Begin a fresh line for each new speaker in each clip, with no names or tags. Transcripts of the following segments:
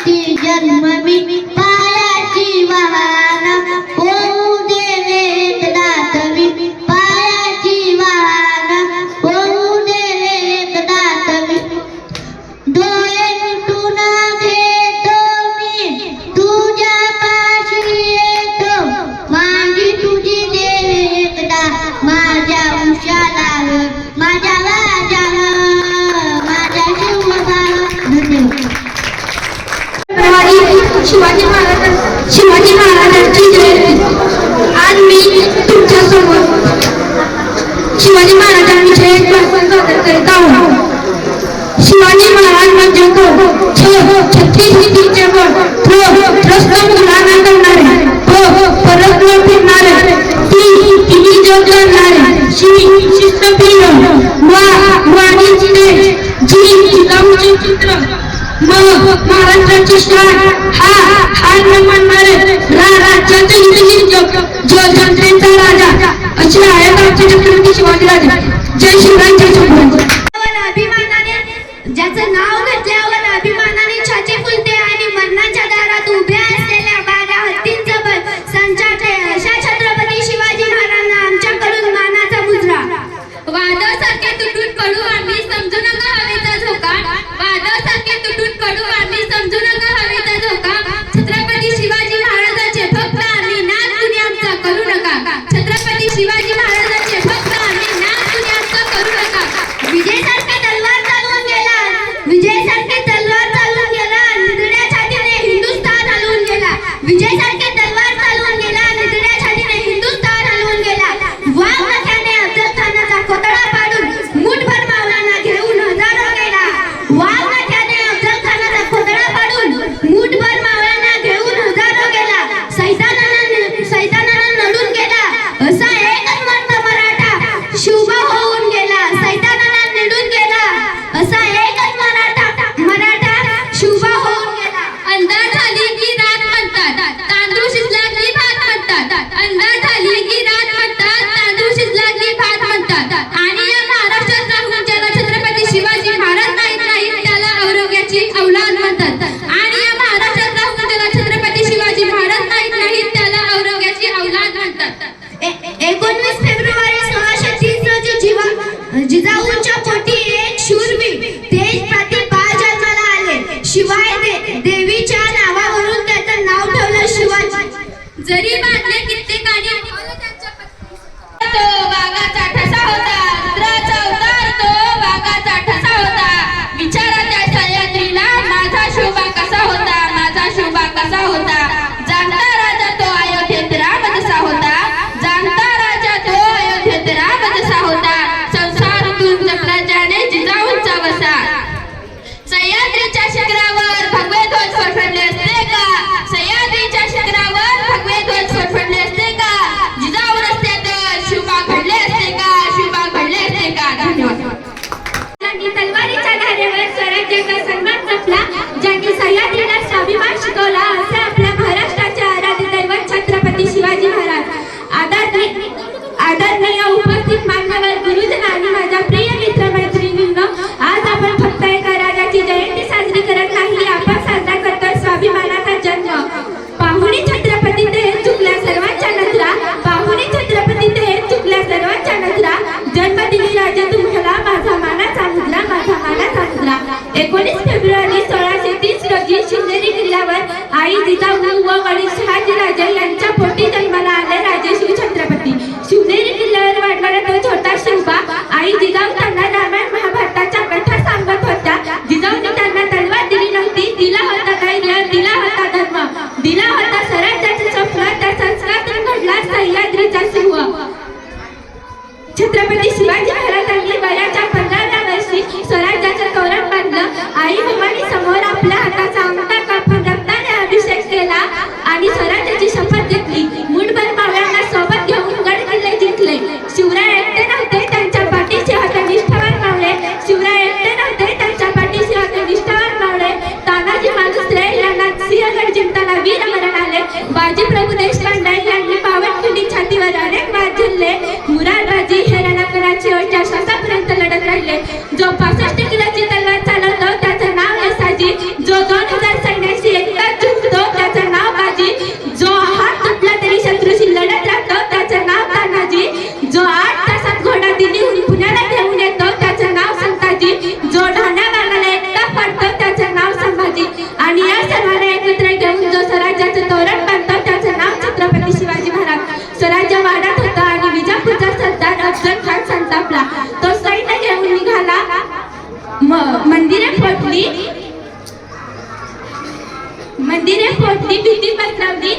ती जन्मवी पायाची वाहन होऊ दे एकदा तवी पायाची वाहन होऊ दे एकदा तवी डोळे मिटून घेतो मी तुझ्या पाशी येतो माझी तुझी दे एकदा माझ्या उशाला माझ्या राजाला माझ्या शिवबाला धन्यवाद। शिवाजी महाराजांची जयंती आज मी तुमच्या समोर शिवाजी महाराजांविषयी एक भाषण सादर करीत आहोत। शिवाजी महाराज म्हणजे कोण? छत्तीस नीतीचे बळ, त्रस्त मुलांना करणारे, परत न फिरणारे, तिन्ही जग करणारे, शिस्तप्रिय, वाणीची देश, जिजाऊचे चित्र, महाराष्ट्राची शान, हार न मानणारे, राज्याचे हितचिंतक, जनतेचा राजा असे आहेत आमचे छत्रपती शिवाजीराजे। जय शिवराय, जय शिवराय। ज्याचं नाव घेतल्यावर अभिमानाने छाती फुलते आणि मरणाच्या दारात उभ्या असलेल्या 12 हत्तींचं बळ संचारते अशा छत्रपती शिवाजी महाराजांना आमच्याकडून मानाचा मुजरा। वादळासारखे तुटून पडू आम्ही समजू नका हवेचा झोका, वादळासारखे तुटून पडू आम्ही समजू नका हवेचा झोका। छत्रपती शिवाजी महाराजांचे भक्त आम्ही, नाद कुणी आमचा करू नका। छत्रपती शिवाजी महाराजांचे भक्त आम्ही, नाद कुणी आमचा करू नका। विजयासारखी तलवार चालवून गेला, विजयासारखी तलवार चालवून गेला, निधड्या छातीने हिंदुस्थान हलवून गेला, विजयासारखी तलवार चालवून गेला, निधड्या छातीने हिंदुस्थान हलवून गेला। वाव नख्याने अफजल खानाचा कोतडा पाडून मुठभर मावळ्यांना घेऊन हजारो गेला, वाव नख्याने अफजल खानाचा कोतडा पाडून मुठभर मावळ्यांना घेऊन हजारो गेला। सैतानानं नडून गेला असा एकच मर्द मराठा शिवबा होऊन गेला, सैतानानं निडून गेला असा एकच मराठा शिवबा होऊन गेला। अंधार झाली की रात म्हणतात, तांदूळ शिजला की भात म्हणतात, अंधार झाली की रात म्हणतात, तांदूळ शिजला की भात म्हणतात। आणि या महाराष्ट्रात राहून ज्याला छत्रपती शिवाजी महाराज नाही त्याला औरंग्याची औलाद म्हणतात, आणि या महाराष्ट्रात राहून ज्याला छत्रपती शिवाजी महाराज नाही त्याला औरंग्याची औलाद म्हणतात। 19 फेब्रुवारी 1630 रोजी जिजाऊंच्या पोटी एक शूरवीर देशप्रती बाळ जन्माला आले, शिवाय देवीच्या नावावरून त्याचं नाव ठेवलं शिवाजी। जरी बांधले कित्येकाने तो वाघाचा ठसा होता, रुद्राचा अवतार तो वाघाचा ठसा होता। विचारा त्या सह्याद्रीला माझा शोभा कसा होता, माझा शोभा कसा होता। जाणता राजा तो अयोध्येत राम जसा होता, जाणता राजा तो अयोध्येत राम जसा होता। संसारातून जपला ज्याने जिजाऊंचा वसा, सह्याद्रीच्या शिखरावर भगवे ध्वज फडफडले असते का, सह्याद्रीच्या शिखरावर भगवे ध्वज फडफडले असते का, जिजाऊ नसते तर शिवबा घडले असते का, शिवबा घडले असते का। धन्यवाद। तलवारीच्या धारेवर स्वराज्याचा सन्मान जपला, ज्यांनी सह्याद्रीला स्वाभिमान शिकवला असे आपल्या महाराष्ट्राचे आराध्य दैवत छत्रपती शिवाजी महाराज। आदरणीय उपस्थित मान्यवर गुरुजन आणि माझ्या प्रिय मित्र मैत्रिणींनो, आज आपण फक्त एका राजाची जयंती साजरी करत नाही, आपण साजरा करतोय स्वाभिमानाचा जन्म। पाहुणी छत्रपती ते चुकल्या सर्वांच्या नजरा, पाहुणी छत्रपती ते चुकल्या सर्वांच्या नजरा। जन्मदिनी राजा तुम्हाला माझा मानाचा मुद्रा, माझा मानाचा मुद्रा। 19 फेब्रुवारी 1630 रोजी शिवनेरी किल्ल्यावर आई जिजाऊ व वडील शहाजीराजे यांच्या पोटी जन्माला आले राजे शिवछत्रपती। शिवनेरी किल्ल्यावर वाढणारा तो छोटा शिवबा, आई जिजाऊ त्यांना रामायण महाभारताच्या कथा सांगत होत्या। जिजाऊंनी त्यांना तलवार दिली नव्हती, दिला होता धैर्य, दिला होता धर्म, दिला होता स्वराज्याचे स्वप्न, त्या संस्कारातून घडला सह्याद्रीचा सिंह। छत्रपती शिवाजी महाराजांनी वयाच्या 15व्या वर्षी स्वराज्याचं तोरण बांधलं, आई भवानी समोर आपल्या हाताचा अंगठा कापून रक्ताने अभिषेक केला आणि स्वराज्याची शपथ घेतली। मंदिरे फोडली, भीती पसरवली,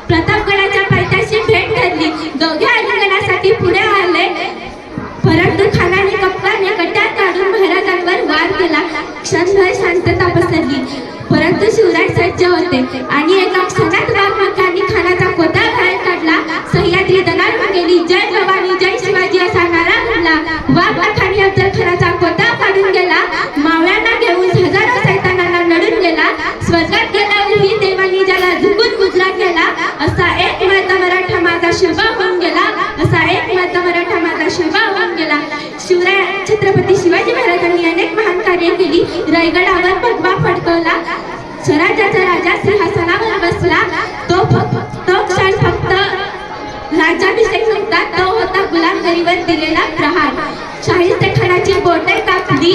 प्रतापगडाच्या पायथ्याशी भेट ठरली. दोघे आलिंगनासाठी पुढे आले, परंतु खानाने कप्पाने कट्यार काढून महाराजांवर वार केला. क्षणभर शांतता पसरली, परंतु शिवराय सज्ज होते आणि एका क्षणात वाघनखांनी खानाचा कोटा बाहेर काढला. सह्याद्री दणाणून गेली. जय भवानी जय शिवाजी असा नारा म्हणला. वाघनखांनी अफजलखानाचा कोटा काढून गेला. मावळ्यांना घेऊन हजारो सैतानांना लढून गेला. स्वर्गात गेल्यावरही देवानी ज्याला झुकून गुजरा केला. असा एक मर्द मराठा माझा शिवबा होऊन गेला. असा एक मर्द मराठा माझा शिवबा होऊन गेला. शिवराय छत्रपती शिवाजी महाराजांनी अनेक महान कार्य केली. रायगडावर भगवा फडकवला. स्वराज्याचा राजा सिंहासनावर बसला. तो क्षण फक्त राज्याभिषेक नव्हता, तो होता गुलामगिरीवर दिलेला प्रहार. शाहिस्तेखानाची बोटे कापली.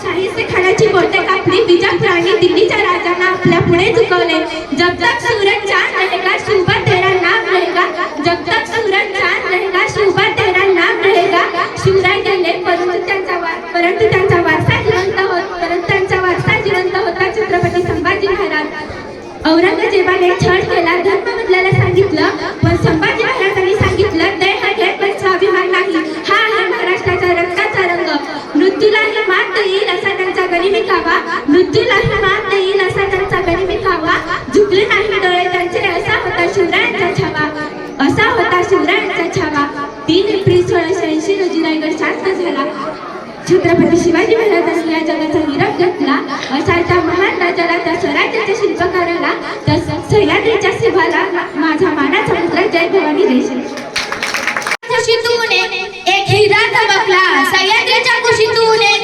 शाहिस्तेखानाची बोटे कापली. विजापुरांनी दिल्लीच्या राजांना आपल्या पुढे झुकवले. जब तक सूरज चांद रहेगा शिवबा तेरा नाम रहेगा. जब तक सूरज चांद रहेगा शिवबा तेरा नाम रहेगा. शिवराय गेले, परंतु त्यांचा वारसा जिवंत होता छत्रपती संभाजी महाराज. औरंगजेबाने छळ केला, धर्म बदलायला सांगितलं, पण संभाजी महाराजांनी सांगितलं देह घे पण स्वाभिमान नाही. हा आहे महाराष्ट्राचा रक्ताचा रंग. मृत्यूलाही मात देईल असा त्यांचा गनिमी कावा. मृत्यूलाही मात देईल असा त्यांचा गनिमी कावा. झुकले नाही डोळे त्यांचे, असा होता शिवरायांचा छावा. असा होता शिवरायांचा छावा. 3 एप्रिल 1680 रोजी रायगड शांत झाला. छत्रपती शिवाजी महाराजांनी या जगाचा निरोप घेतला. असा त्या महान राजाला, त्या स्वराज्याच्या शिल्पकाराला, त्या सह्याद्रीच्या शिवाला माझा मानाचा मुद्रा. जय भवानी जय श्री. कुशीतून एक हिरा चमकला. सह्याद्रीच्या कुशीतून एक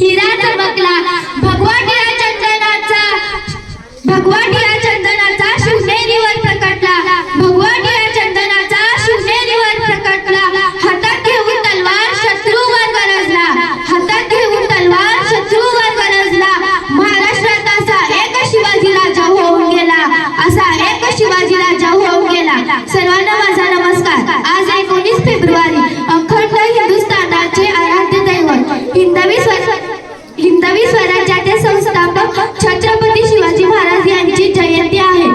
हिरा चमकला. भगवाटिया चंदनाचा शिवनेरीवर प्रकटला. भगवाटिया चंदनाचा शिवनेरीवर प्रकटला. हातात घेऊन तलवार शत्रूवर गरजला. हातात घेऊन तलवार शत्रूवर गरजला. महाराष्ट्रात असा एक शिवाजी राजा होऊन गेला. असा एक शिवाजी राजा होऊन गेला. सर्वांना माझा नमस्कार. आज 19 फेब्रुवारी अखंड हिंदुस्थानाचे आराध्य दैवत हिंदवी स्वराज्याचे संस्थापक छत्रपती शिवाजी महाराज यांची जयंती आहे.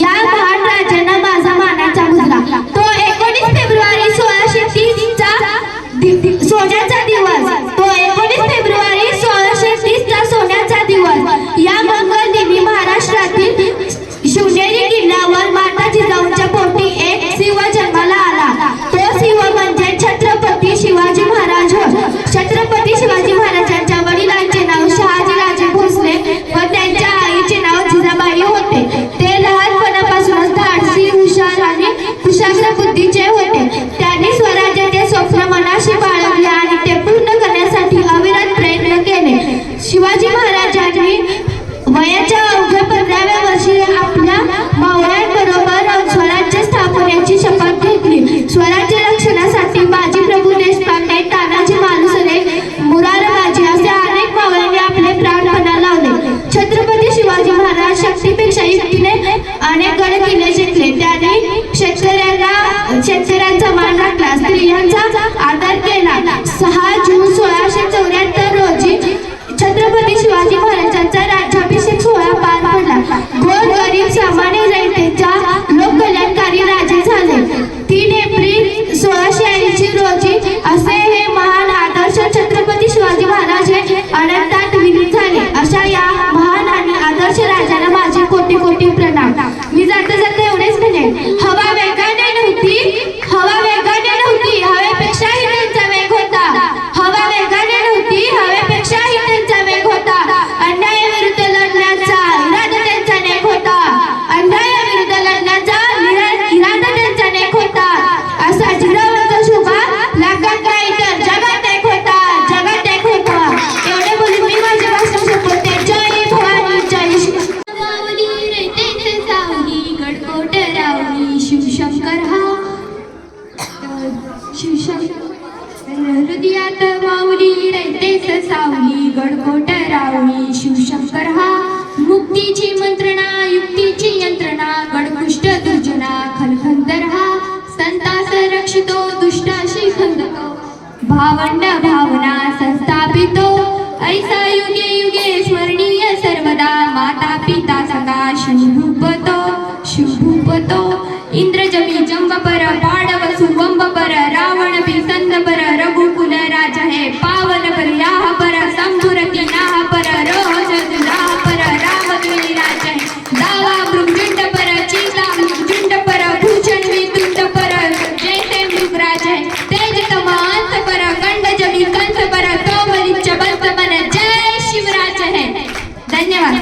या महान राजांना माझा मानाचा मुद्रा. तो 19 फेब्रुवारी 1630 चा सोन्याचा दिवस. तो 19 फेब्रुवारी 1630 चा सोन्याचा दिवस. या मंगळ दिनी महाराष्ट्रातील शिवनेरी किल्ल्यावर माता जिजाऊंच्या पोटी एक शिव जन्माला आला. तो शिव म्हणजे छत्रपती शिवाजी महाराज होय. छत्रपती शिवाजी महाराजांच्या वडिलांचे नाव शहाजीराजे भोसले व त्यांच्या आईचे नाव जिजाबाई होते. ते लहानपणापासूनच धाडसी, हुशार आणि कुशाग्र बुद्धीचे होते. त्यांनी स्वराज्याचे स्वप्न मनाशी बाळगले आणि ते पूर्ण करण्यासाठी अविरत प्रयत्न केले. शिवाजी महाराजांनी वयाच्या अवघ्या 15व्या वर्षी आपल्या मावळ्यांबरोबर स्वराज्य स्थापनेची शपथ घेतली. स्वराज्य रक्षणासाठी बाजी प्रभू देशपांडे, तानाजी मालुसरे, मुरारबाजी असे अनेक मावळ्यांनी आपले प्राणपणा लावले. छत्रपती शिवाजी महाराज शक्तीपेक्षा युक्तीने अनेक गड किल्ले जिंकले. त्यांनी शेतकऱ्यांचा मान राखला, स्त्रियांचा आदर केला. 6 जून 1674 रोजी छत्रपती शिवाजी महाराजांचा राज्याभिषेक सोहळा पार पडला. गोर गरीब सामान्य जनतेच्या लोककल्याणकारी राजे झाले. 3 एप्रिल 1680 रोजी असे हे महान आदर्श छत्रपती शिवाजी महाराज हे अनंतात विलीन झाले. अशा या महान आणि आदर्श राजाला माझे कोटी कोटी प्रणाम. मी जाता जाता एवढेच म्हणेन, हवा वेगाने नव्हती, हवेपेक्षाही त्यांचा वेग होता. हवा वेगाने नव्हती, हवेपेक्षाही त्यांचा वेग होता. अन्यायाविरुद्ध लढण्याचा इरादा त्यांचा नेक होता. अन्यायाविरुद्ध लढण्याचा इरादा त्यांचा नेक होता. असा जिजाऊंचा शोभा लाखात नाही तर जगात एक होता. एवढे बोलून मी माझे भाषण संपवते. जय भवानी जय शिवशांकर. हृदयात माऊली रयतेच सावली. गडकोट रावली शिवशंकर हा. मुक्तीची मंत्रणा, युक्तीची यंत्रणा, गडकुष्ट दुर्जना खलखंदर हा. संतास रक्षितो दुष्टाशी खंदको. भावंड भावना संस्थापितो ऐसा युगे युगे स्मरणीय सर्वदा माता पिता सदा शुभूपतो इंद्रजमी जंबपर पाडव सुवंबपर रावण बिसंदपर रघुकुल राज है पावन पर याह पर संभुरती नाह पर रोज दुराह पर रामद्विनी राज है दावा मृगुंड पर चीता मृगुंड पर भूषण विदुंड पर जैसे मृगराज है तेज तमांत पर गंड जमी कंस पर कौमलिच बंत मन जय शिवराज है। धन्यवाद।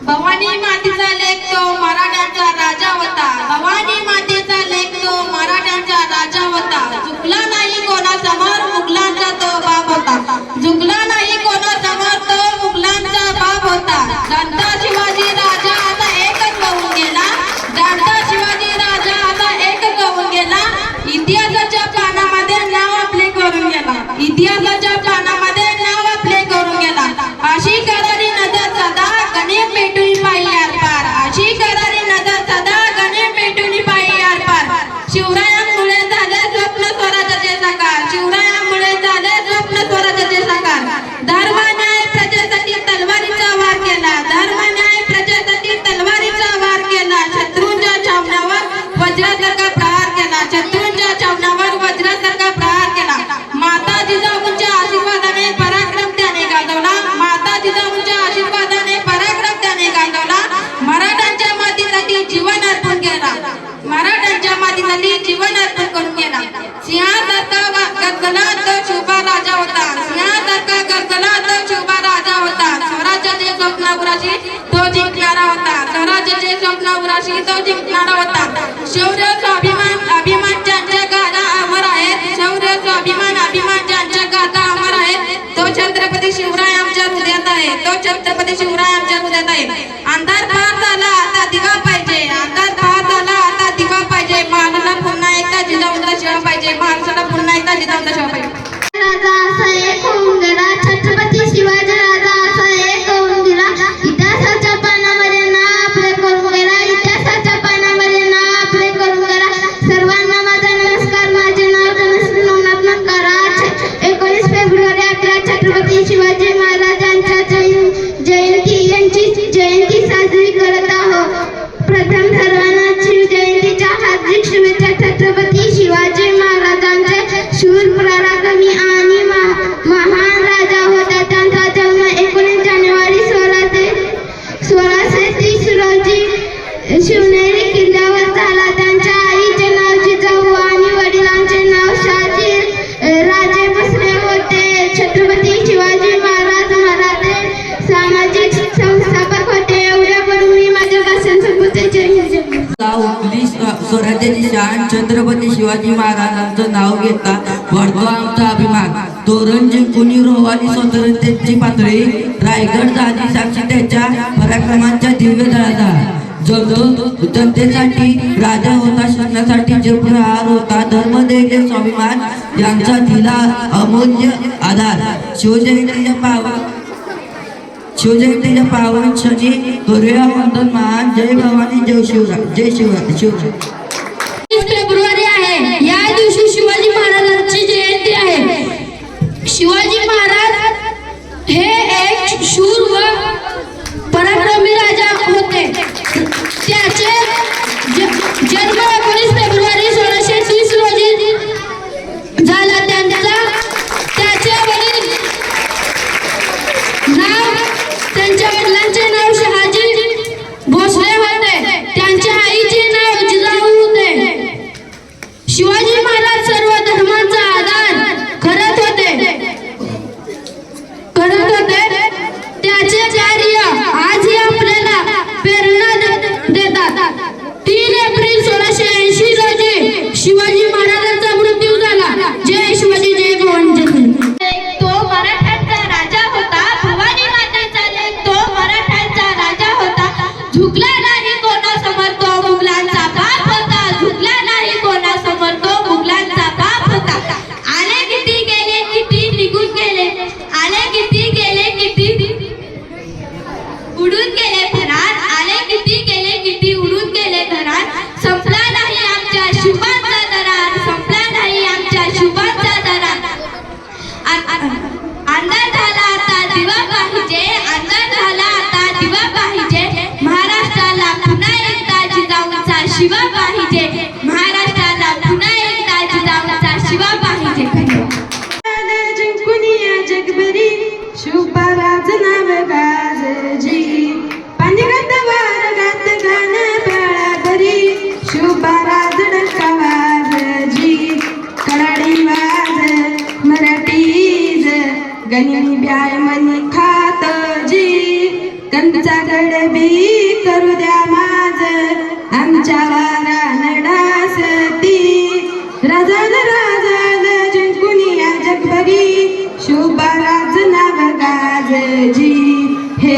भवानी मातेचा लेख तो मराठ्यांचा राजा होता. भवानी मातेचा लेख तो मराठ्यांचा राजा होता. झुकला नाही कोणासमोर मुघलांचा तो बाप होता. झुकला नाही कोणासमोर तो मुघलांचा बाप होता. जाणता शिवाजी राजा आता एकच होऊन गेला. जाणता शिवाजी राजा आता एकच होऊन गेला. इतिहासाच्या पानामध्ये नाव आपले करून गेला. इतिहासाच्या पानामध्ये नाव आपले करून गेला. अशी करारी नजर सदा गणे पेटून पाहिली आरपार. अशी करारी नजर सदा गणे पेटून पाहिली आरपार. शिवरायांमुळे झाले स्वप्न स्वराज्याचे साकार. शिवरायांमुळे झाले स्वप्न स्वराज्याचे साकार. धर्म न्याय प्रजेसाठी तलवारीचा वार केला. धर्म न्याय प्रजेसाठी तलवारीचा वार केला. शत्रूंच्या छावण्यावर वज्रासारखा प्रहार केला. शत्रूंच्या छावण्यावर वज्रासारखा प्रहार केला. माता जिजाऊंच्या आशीर्वादाने पराक्रम त्याने गाजवला. माता जिजाऊंच्या आशीर्वादाने पराक्रम त्याने गाजवला. मराठ्यांच्या मातीसाठी जीवन अर्पण केला. मराठ्यांच्या मातीसाठी जीवन अर्पण करून गेला. सिंहासारखा गरजला तो शोभा राजा होता. सिंहासारखा गरजला तो शोभा राजा होता. स्वराज्याचे स्वप्न उराशी तो जिंकणारा होता. स्वराज्याचे स्वप्न उराशी तो जिंकणारा होता. शौर्य स्वाभिमान अभिमान ज्यांच्या गाथा अमर आहेत. शौर्य स्वाभिमान अभिमान ज्यांच्या गाथा अमर आहेत. तो छत्रपती शिवराय आमच्या हृदयात आहे. तो छत्रपती शिवराय आमच्या हृदयात आहे. अंधार पार झाला आता दिवा पाहिजे. अंधार पार झाला आता दिवा पाहिजे. महाराष्ट्राला पुन्हा एकदा जिजाऊंचा शिवा पाहिजे. महाराष्ट्राला पुन्हा एकदा जिजाऊंचा शिवा पाहिजे.
राजा असा एक होऊन गेला. छत्रपती शिवाजी राजा असा एक होऊन गेला. इतिहासाच्या पानामध्ये नाव आपले करून गेला. इतिहासाच्या पानामध्ये नाव आपले करून गेला. सर्वांना माझा नमस्कार. माझे नाव धनश्री नवनाथ नकाराज. 19 फेब्रुवारी 18 छत्रपती शिवाजी महाराजांच्या जयंती साजरी करत आहोत. प्रथम सर्वांना शिवजयंतीच्या हार्दिक शुभेच्छा. छत्रपती शिवाजी महाराजांचे शूर पराक्रमी आणि महान राजा होता. त्यांचा जन्म 19 जानेवारी 1630 रोजी शिवनेरी किल्ल्यावर झाला. त्यांच्या आईचे नाव जिजाऊ आणि वडिलांचे नाव शहाजी राजे भोसले होते. छत्रपती शिवाजी महाराज मराठे सामाजिक संस्थापक होते. एवढ्या बोलून मी माझ्या भाषण संपवते. जय हिंद.
स्वराज्याची शान छत्रपती शिवाजी महाराजांचं नाव घेता वाढतो आमचा अभिमान. तोरण जिंकून रोवाली स्वतंत्रतेची पातळी. रायगड झाली साक्षी त्याच्या पराक्रमांच्या दिव्य दळाचा. जो जनतेसाठी राजा होता. शासनासाठी जयप्रहार होता. धर्मदैर्य स्वाभिमान यांचा दिला अमूल्य आधार. शिवजयंतीच्या पावन क्षणी करूया वंदन महान. जय भवानी जय शिवराय. जय शिवराय. शिवराय.
20 फेब्रुवारी आहे. या दिवशी शिवाजी महाराजांची जयंती आहे. शिवाजी महाराज हे एक शूर व पराक्रमी राजा होते. त्याचे जन्म 19 फेब्रुवारी 1630 रोजी झाला. त्याचे वडील नाव त्यांच्या वडिलांचे नाव शहाजी भोसले होते. त्यांच्या आईचे नाव जिजाऊ
गणी ब्याय मनी खात जी कंचा गडबी करू द्या माझ आमच्या वारा नडासती राजान राजान जिंकुनिया जगभरी शुभाराज नाव गाजजी हे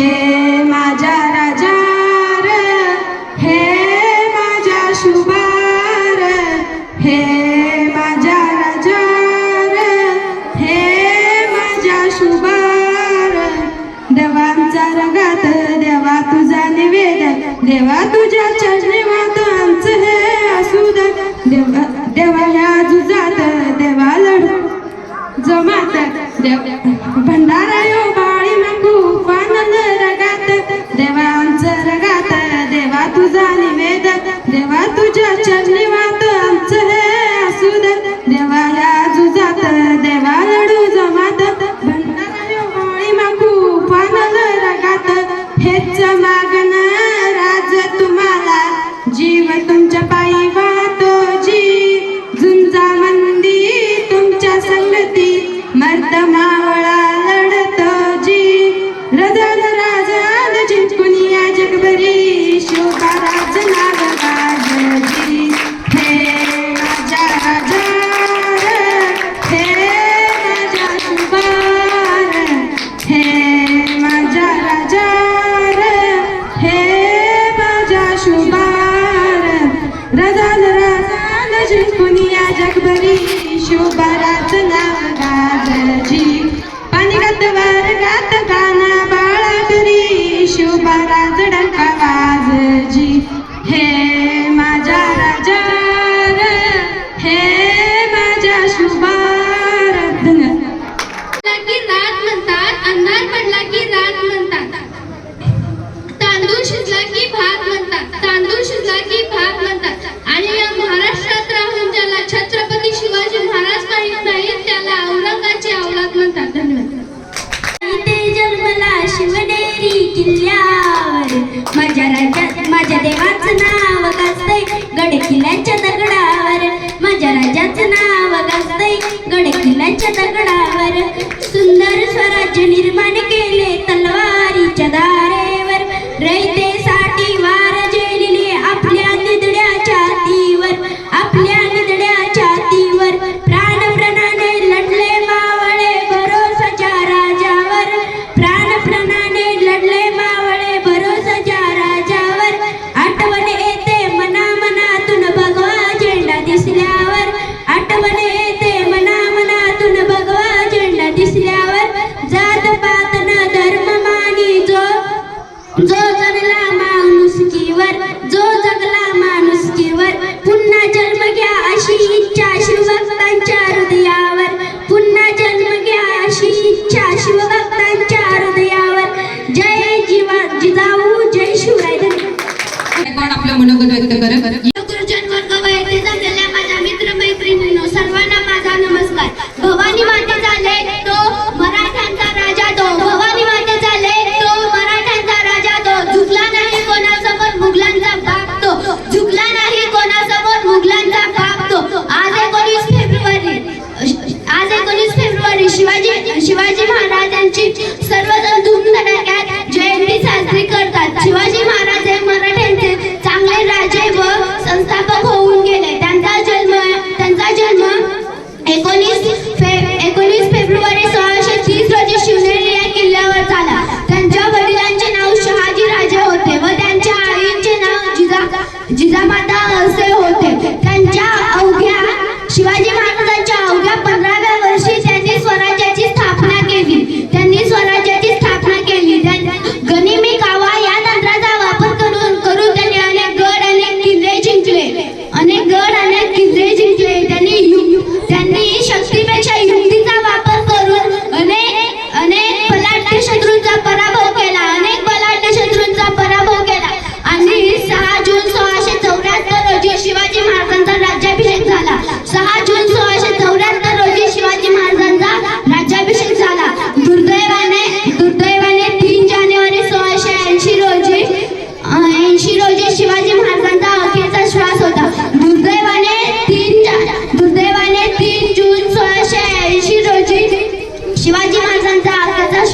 माझ्या राजा र, हे माझ्या शुभार हे माझ्या राजा र, हे माझ्या शुभार देवांचा रगात देवा तुझा निवेद देवा तुझ्या चरणी वात आमचं हे असुद देवा देवा ह्या जुजात देवा लढू जमात देव भंडारा यो बाळी मागू पानन रगात देवांचं रगात देवा तुझा निवेद देवा तुझ्या चरणी वात आमचं हे असुद देवा ह्या जुजात देवा लढू जमात भंडारा यो बाळी मागू पानन रगात हेच मागण राज तुम्हाला जीव तुमच्या पायी वाहतो जी झुंजा मंदी तुमच्या संगती मर्द मावळा लढतो जी रजान राजान जिंकुनिया जगभरी शोभाराज नाव गाजजी हे माझ्या राजा हे माझ्या शुभार हे माझ्या राजा हे माझ्या शुभार रजान राजान जिंकुनिया जगभरी शुभाराज नाव गाजजी पानिगात वर्गात गाणं बाळा घरी शुभाराज डंका वाजजी हे माझ्या राजा र, हे माझ्या शुभार
की रात म्हणतात अंधार पडला की रात म्हणतात तांदूळ शिजला की भात म्हणतात तांदूळ शिजला की भात म्हणतात आणि या महाराष्ट्रात राहून ज्याला छत्रपती शिवाजी महाराज माहीत नाहीत त्याला औरंगाची अवलाद म्हणतात. धन्यवाद. इथे जन्मला शिवनेरी किल्ल्यावर माझ्या राज्यात माझ्या देवाचं नाव गाजतंय गड किल्ल्याच्या दगडावर माझ्या राजाचं नाव गाजतंय गड किल्ल्याच्या दगडावर सुंदर स्वराज्य निर्माण केले तलवारीच्या धारेवर रयतेसाठी वार जेलिले आपल्या निधड्या छातीवर आपल्या निधड्या छातीवर प्राणप्रणाने लढले मावळे भरोसाच्या राजावर प्राणप्रणाने लढले मावळे भरोसाच्या राजावर आठवण येते मना मनातून भगवा झेंडा दिसल्यावर आठवण येते मना मनातून भगवा झेंडा दिसल्यावर जात पात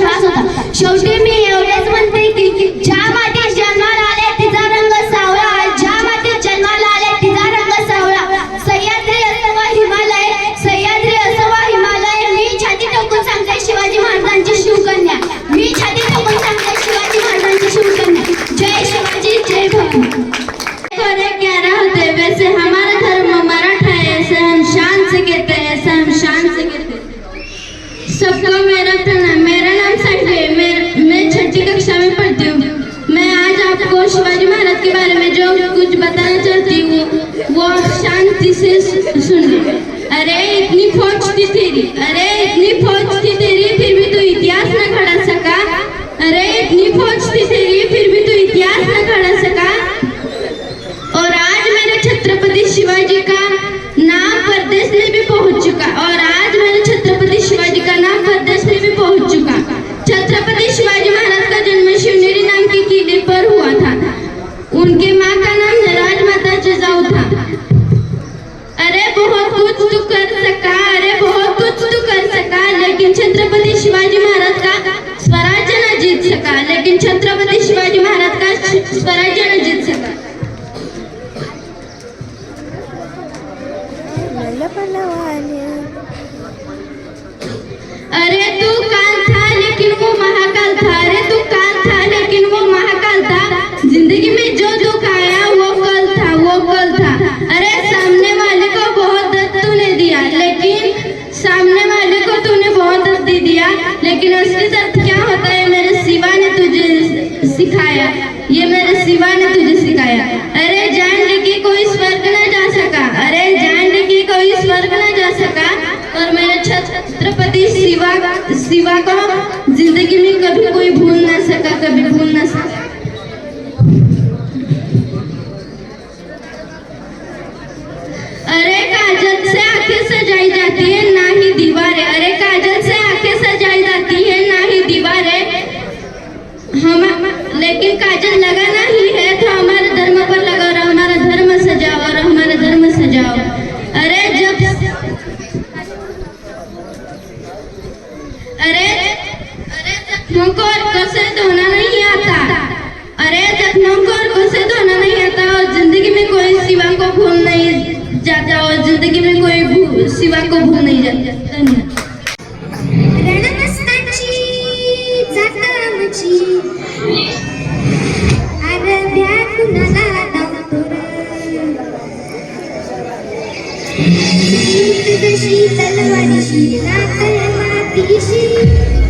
श्वास होता. शेवटी मी एवढेच म्हणते की ज्या मातीत जन्माला आले तिचा रंग सावळा, ज्या मातीत जन्माला आले तिचा रंग सावळा. सह्याद्री असो वा हिमालय, सह्याद्री असो वा हिमालय, मी छाती ठोकून सांगते शिवाजी महाराजांची शिवकन्या, मी छाती ठोकून सांगते शिवाजी महाराजांची शिवकन्या. जय शिवाजी जय भवानी.
करे क्या होते वैसे हमारा धर्म मराठा है, ऐसे हम शान से कहते हैं, ऐसे हम शान से कहते हैं. सबको मेरा प्रणाम. मेरा नाम साहिल है, मैं 6ठी कक्षा में पढ़ती हूँ. मैं आज आपको शिवाजी महाराज के बारे में जो कुछ बताना चाहती हूँ वो शांति से सुनिए. अरे इतनी फौज थी तेरी, अरे इतनी फौज थी तेरी, फिर भी तू इतिहास न खड़ा सका. अरे इतनी फौज थी तेरी, फिर भी तू इतिहास न खड़ा सका. और आज मेरे छत्रपति शिवाजी का नाम परदेश में भी पहुंच चुका, और आज मेरे छत्रपति शिवाजी का नाम परदेश में भी पहुंच चुका. छत्रपति शिवाजी महाराज का जन्म शिवनेरी नाम के किले पर हुआ था. उनके माँ का नाम राजमाता जिजाऊ था. अरे बहुत कुछ तू कर सका, अरे बहुत कुछ तू कर सका, लेकिन छत्रपति शिवाजी महाराज का स्वराज्य न जीत सका, लेकिन छत्रपति शिवाजी महाराज का स्वराज्य न जीत सका. अरे तू काल था लेकिन वो महाकाल था, अरे तू काल था लेकिन वो महाकाल था. जिंदगी में जो दुख आया वो कल था, वो कल था. अरे सामने वाले को बहुत दर्द तूने दिया, लेकिन सामने वाले को तूने बहुत दर्द दे दिया, लेकिन असली दर्द क्या होता है मेरे शिवा ने तुझे सिखाया, ये मेरे शिवा ने तुझे सिखाया. अरे जान लेके कोई स्वर्ग न जा सका, अरे जान लेके कोई स्वर्ग न जा सका, और मेरे छत्रपति शिवा को जिंदगी में कभी कोई भूल ना सका, कभी भूल ना सका. अरे काजल से आंखें सजाई जाती है ना ही दीवारें, अरे काजल से आंखें सजाई जाती है ना ही दीवारें. हम लेकिन काजल लगाना ही है तो हमारे धर्म पर लगाओ, और हमारा धर्म सजाओ, और हमारा धर्म सजाओ. अरे जब जख्मों को अर्कों से धोना नहीं आता, अरे जख्मों को अर्कों से धोना नहीं आता, और जिंदगी में कोई शिवा को भूल नहीं जाता, और जिंदगी में कोई शिवा को भूल नहीं जाता. धन्यवाद.
रणमस्ताची जातामची आरध्या कुणाला दावतोर, जशी तलवारीशी नातय मातीशी,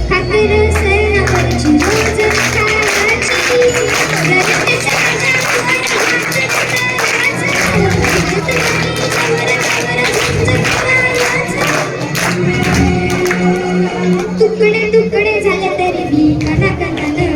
खाकर सरणावरची रोज कामाची, रयतेच्या जागवार तुकडे तुकडे झाले तरी मी कणाकणानं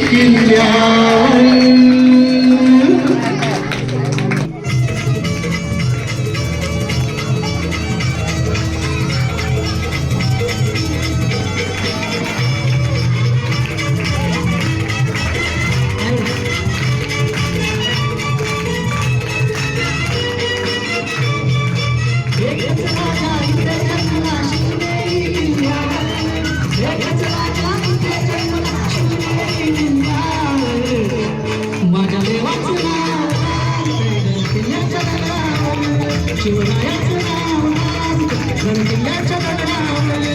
किल्ल्यावर माझ्या देवाचं नाव किल्ल्याच्या दगडावर शिवरायाचं नाव किल्ल्याच्या दगडावर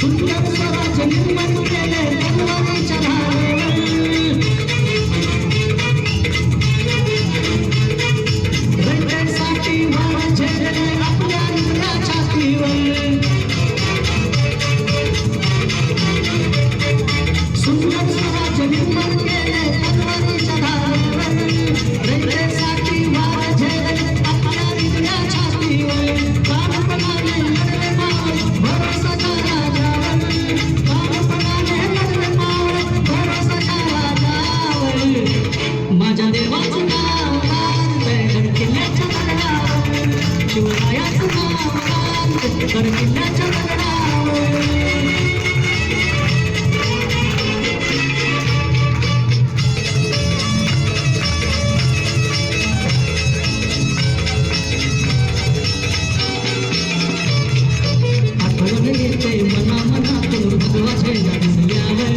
सुंदर स्वराज्य निर्माण केले तलवारीच्या धारेवर रयतेसाठी वार झेलले आपल्या रुद्राच्या छातीवर सुंदर स्वराज्य निर्माण केले तलवारीच्या धारेवर रयतेसाठी वार झेलले आपल्या रुद्राच्या छातीवर प्राणपणाने लढले मावळ भरोसाच्या राजावर प्राणपणाने लढले मावळ भरोसाच्या राजावर माझ्या देवाचं नाव राजगड किल्ल्याच्या दगडावर शिवरायाचं नाव राजगड किल्ल्याच्या दगडावर आठवण येते मना मनातून भगवाचे दिसल्यावर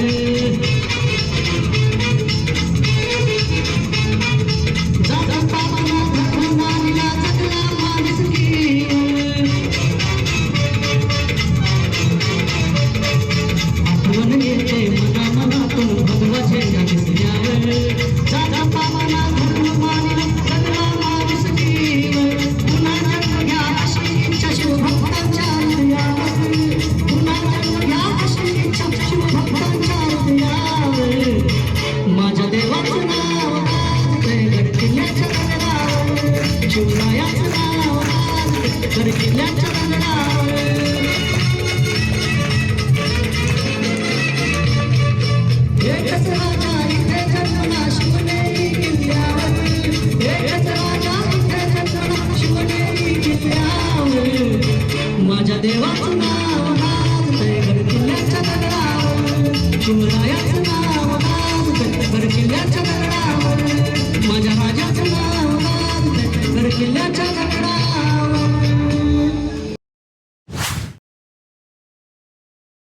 जाता पावला धर्मानीला जगला माणुसकीवर आठवण येते मना मनातून भगवाचे दिसल्यावर जाता पावला धर्मानीला जगला माणुसकीवर पुन्हा जन्म घ्या अशी इच्छा शिवभक्तांच्या हृदयावर पुन्हा जन्म घ्या अशी इच्छा शिवभक्तांच्या हृदयावर माझ्या देवाचं नाव राजगड किल्ल्याच्या दगडावर शिवरायाचं नाव राजगड किल्ल्याच्या दगडावर एकच राजा इथे जन्मला शिवनेरी किल्ल्यावर एकच राजा इथे जन्मला शिवनेरी किल्ल्यावर माझ्या देवाचं नाव राजगड किल्ल्याच्या दगडावर शिवरायाचं नाव राजगड किल्ल्याच्या दगडावर माझ्या